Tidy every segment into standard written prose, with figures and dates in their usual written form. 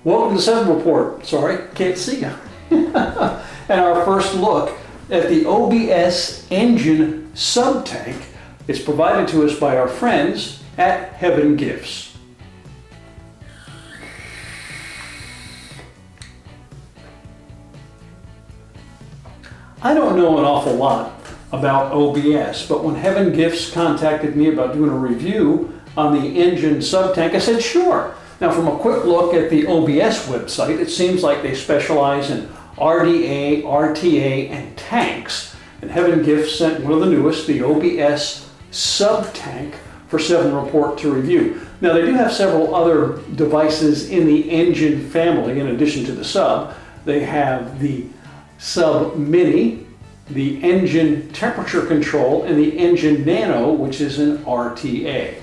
Welcome to 7 Report. Sorry, can't see you. And our first look at the OBS engine sub-tank is provided to us by our friends at Heaven Gifts. I don't know an awful lot about OBS, but when Heaven Gifts contacted me about doing a review on the engine sub-tank, I said sure. Now, from a quick look at the OBS website, it seems like they specialize in RDA, RTA, and tanks. And Heaven Gifts sent one of the newest, the OBS sub-tank, for 7 Report to review. Now, they do have several other devices in the engine family in addition to the sub. They have the Sub Mini, the engine temperature control, and the engine Nano, which is an RTA.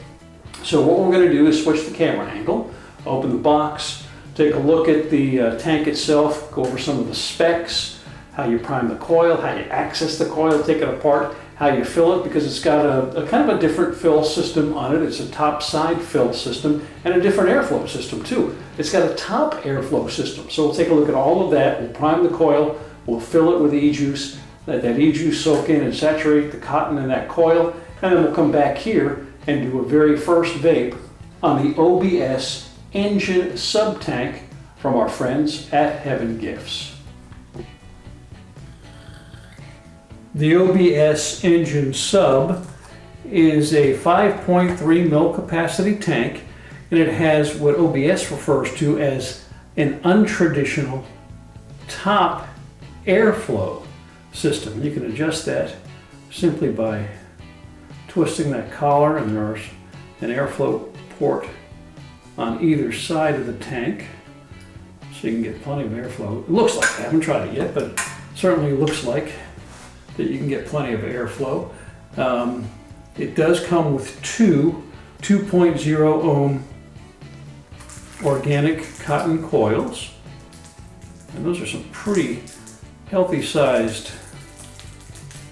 So what we're going to do is switch the camera angle, open the box, take a look at the tank itself, go over some of the specs, how you prime the coil, how you access the coil, take it apart, how you fill it, because it's got a kind of a different fill system on it. It's a top side fill system and a different airflow system too. It's got a top airflow system. So we'll take a look at all of that. We'll prime the coil, we'll fill it with e-juice, let that e-juice soak in and saturate the cotton in that coil, and then we'll come back here and do a very first vape on the OBS engine sub-tank from our friends at Heaven Gifts. The OBS engine sub is a 5.3 mil capacity tank, and it has what OBS refers to as an untraditional top airflow system. You can adjust that simply by twisting that collar, and there's an airflow port on either side of the tank, so you can get plenty of airflow. It looks like, I haven't tried it yet, but it certainly looks like that you can get plenty of airflow. It does come with two 2.0 ohm organic cotton coils, and those are some pretty healthy sized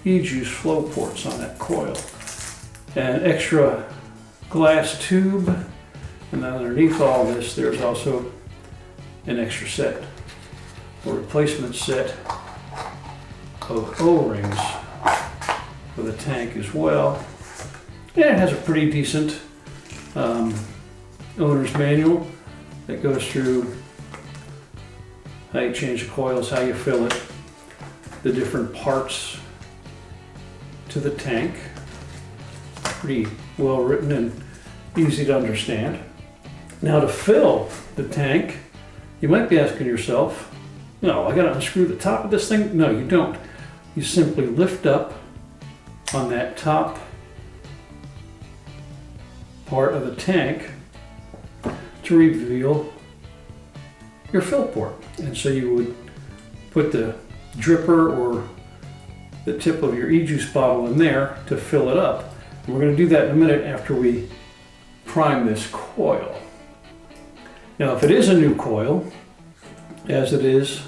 e-juice flow ports on that coil. An extra glass tube, and then underneath all this there's also an extra set, a replacement set of O-rings for the tank as well. And it has a pretty decent owner's manual that goes through how you change the coils, how you fill it, the different parts to the tank. Pretty well written and easy to understand. Now, to fill the tank, you might be asking yourself, no, I gotta unscrew the top of this thing? No, you don't. You simply lift up on that top part of the tank to reveal your fill port. And so you would put the dripper or the tip of your e-juice bottle in there to fill it up. And we're going to do that in a minute after we prime this coil. Now, if it is a new coil, as it is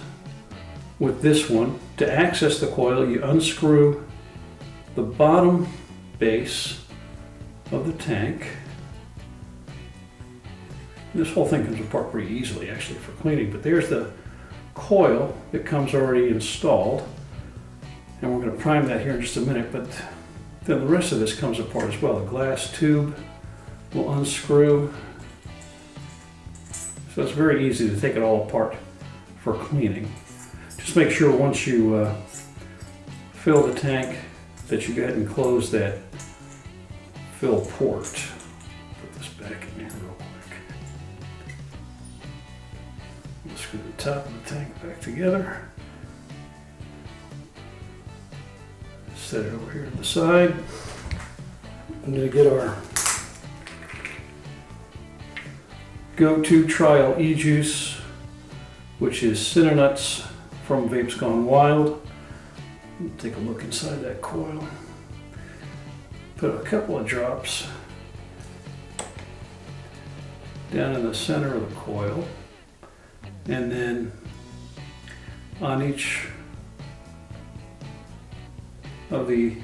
with this one, to access the coil, you unscrew the bottom base of the tank. This whole thing comes apart pretty easily, actually, for cleaning, but there's the coil that comes already installed, and we're going to prime that here in just a minute, but then the rest of this comes apart as well. The glass tube will unscrew, so it's very easy to take it all apart for cleaning. Just make sure once you fill the tank that you go ahead and close that fill port. Put this back in here real quick. We'll screw the top of the tank back together. Set it over here to the side. I'm going to get our go-to trial e-juice, which is Cinnanuts from Vapes Gone Wild. Take a look inside that coil. Put a couple of drops down in the center of the coil, and then on each of the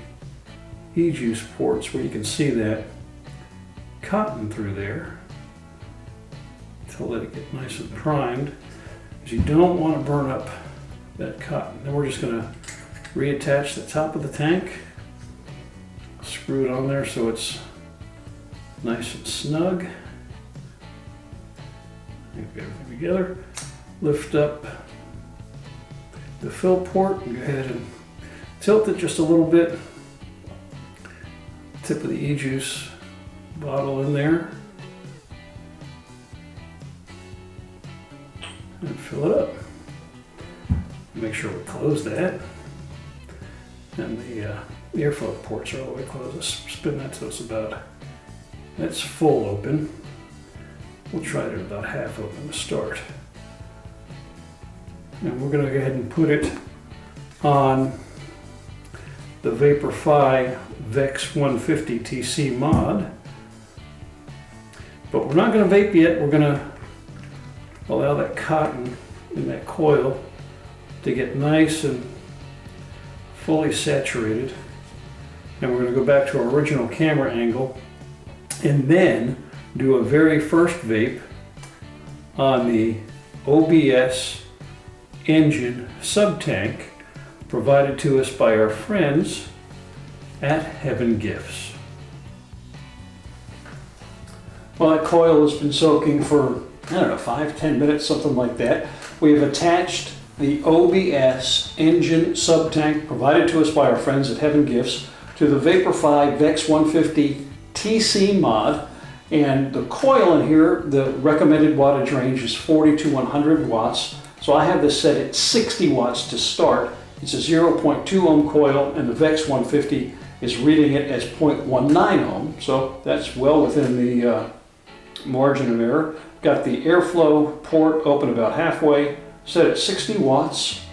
e-juice ports where you can see that cotton through there, to let it get nice and primed, because you don't want to burn up that cotton. Then we're just going to reattach the top of the tank, screw it on there so it's nice and snug. Get everything together. Lift up the fill port and go ahead and tilt it just a little bit. Tip of the e-juice bottle in there and fill it up. Make sure we close that, and the airflow ports are all the way closed. Let's spin that so that's full open. We'll try it at about half open to start. And we're going to go ahead and put it on the Vaporfy Vex 150 TC mod. But we're not going to vape yet. We're going to allow that cotton in that coil to get nice and fully saturated. And we're going to go back to our original camera angle and then do a very first vape on the OBS engine sub-tank provided to us by our friends at Heaven Gifts. Well, that coil has been soaking for, I don't know, 5-10 minutes, something like that. We have attached the OBS engine sub-tank provided to us by our friends at Heaven Gifts to the Vaporfy Vex 150 TC mod. And the coil in here, the recommended wattage range is 40 to 100 watts. So I have this set at 60 watts to start. It's a 0.2 ohm coil, and the Vex 150 is reading it as 0.19 ohm. So that's well within the margin of error. Got the airflow port open about halfway, set at 60 watts.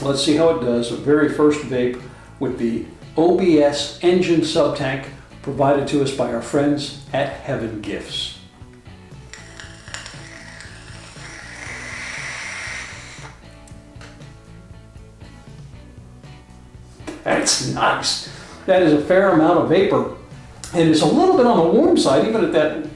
Let's see how it does. A very first vape with the OBS engine sub-tank provided to us by our friends at Heaven Gifts. That's nice. That is a fair amount of vapor, and it's a little bit on the warm side, even at that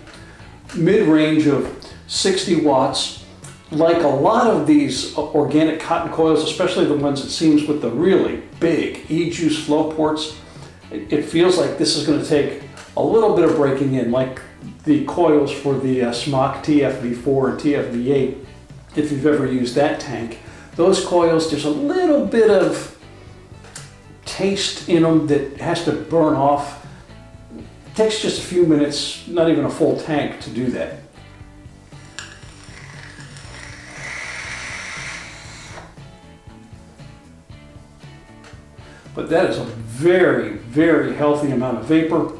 mid-range of 60 watts. Like a lot of these organic cotton coils, especially the ones it seems with the really big e-juice flow ports, it feels like this is going to take a little bit of breaking in, like the coils for the Smock TFV4 and TFV8. If you've ever used that tank, those coils, there's a little bit of taste in them that has to burn off. It takes just a few minutes, not even a full tank, to do that. But that is a very, very healthy amount of vapor.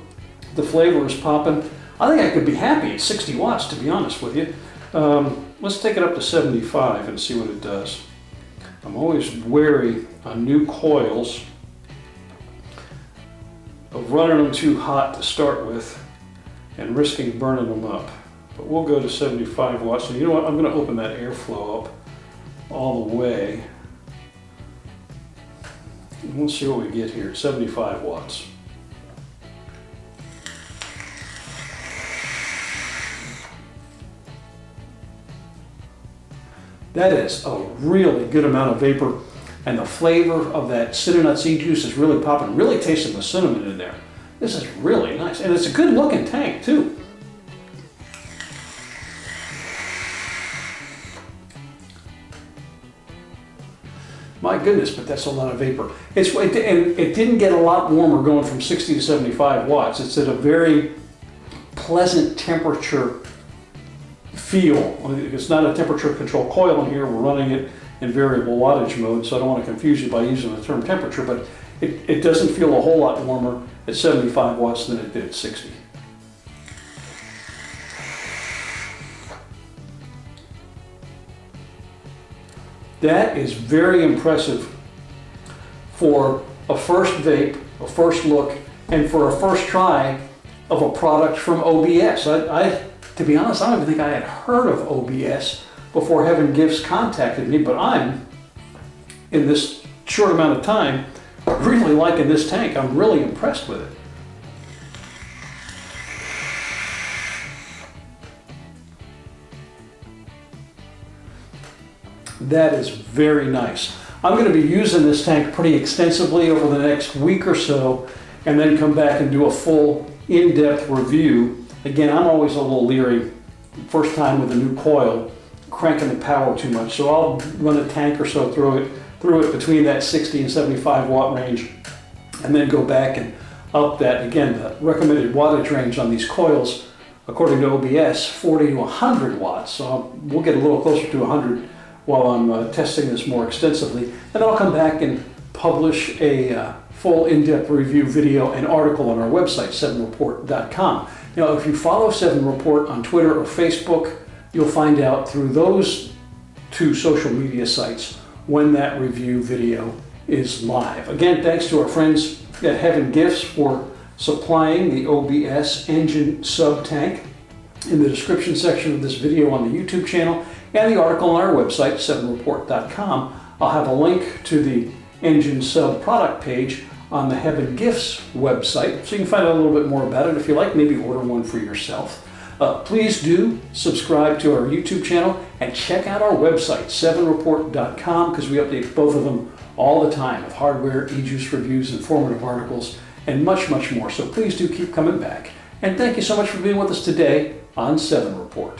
The flavor is popping. I think I could be happy at 60 watts, to be honest with you. Let's take it up to 75 and see what it does. I'm always wary on new coils of running them too hot to start with and risking burning them up. But we'll go to 75 watts. And you know what? I'm going to open that airflow up all the way. We'll see what we get here at 75 watts. That is a really good amount of vapor, and the flavor of that cinnamon seed juice is really popping. Really tasting the cinnamon in there. This is really nice, and it's a good looking tank too. My goodness, but that's a lot of vapor. And it didn't get a lot warmer going from 60 to 75 watts. It's at a very pleasant temperature feel. It's not a temperature control coil in here. We're running it in variable wattage mode, so I don't want to confuse you by using the term temperature, but it doesn't feel a whole lot warmer at 75 watts than it did at 60. That is very impressive for a first vape, a first look, and for a first try of a product from OBS. To be honest, I don't even think I had heard of OBS before Heaven Gifts contacted me, but I'm, in this short amount of time, really liking this tank. I'm really impressed with it. That is very nice. I'm going to be using this tank pretty extensively over the next week or so, and then come back and do a full in-depth review. Again, I'm always a little leery, first time with a new coil, cranking the power too much. So I'll run a tank or so through it between that 60 and 75 watt range, and then go back and up that. Again, the recommended wattage range on these coils, according to OBS, 40 to 100 watts. So we'll get a little closer to 100 while I'm testing this more extensively. And then I'll come back and publish a full in-depth review video and article on our website, 7report.com. Now, if you follow 7Report on Twitter or Facebook, you'll find out through those two social media sites when that review video is live. Again, thanks to our friends at Heaven Gifts for supplying the OBS engine sub tank. In the description section of this video on the YouTube channel and the article on our website, 7report.com, I'll have a link to the engine sub product page on the Heaven Gifts website, so you can find out a little bit more about it. If you like, maybe order one for yourself. Please do subscribe to our YouTube channel and check out our website, 7report.com, because we update both of them all the time with hardware, e-juice reviews, informative articles, and much, much more. So please do keep coming back. And thank you so much for being with us today on 7Report.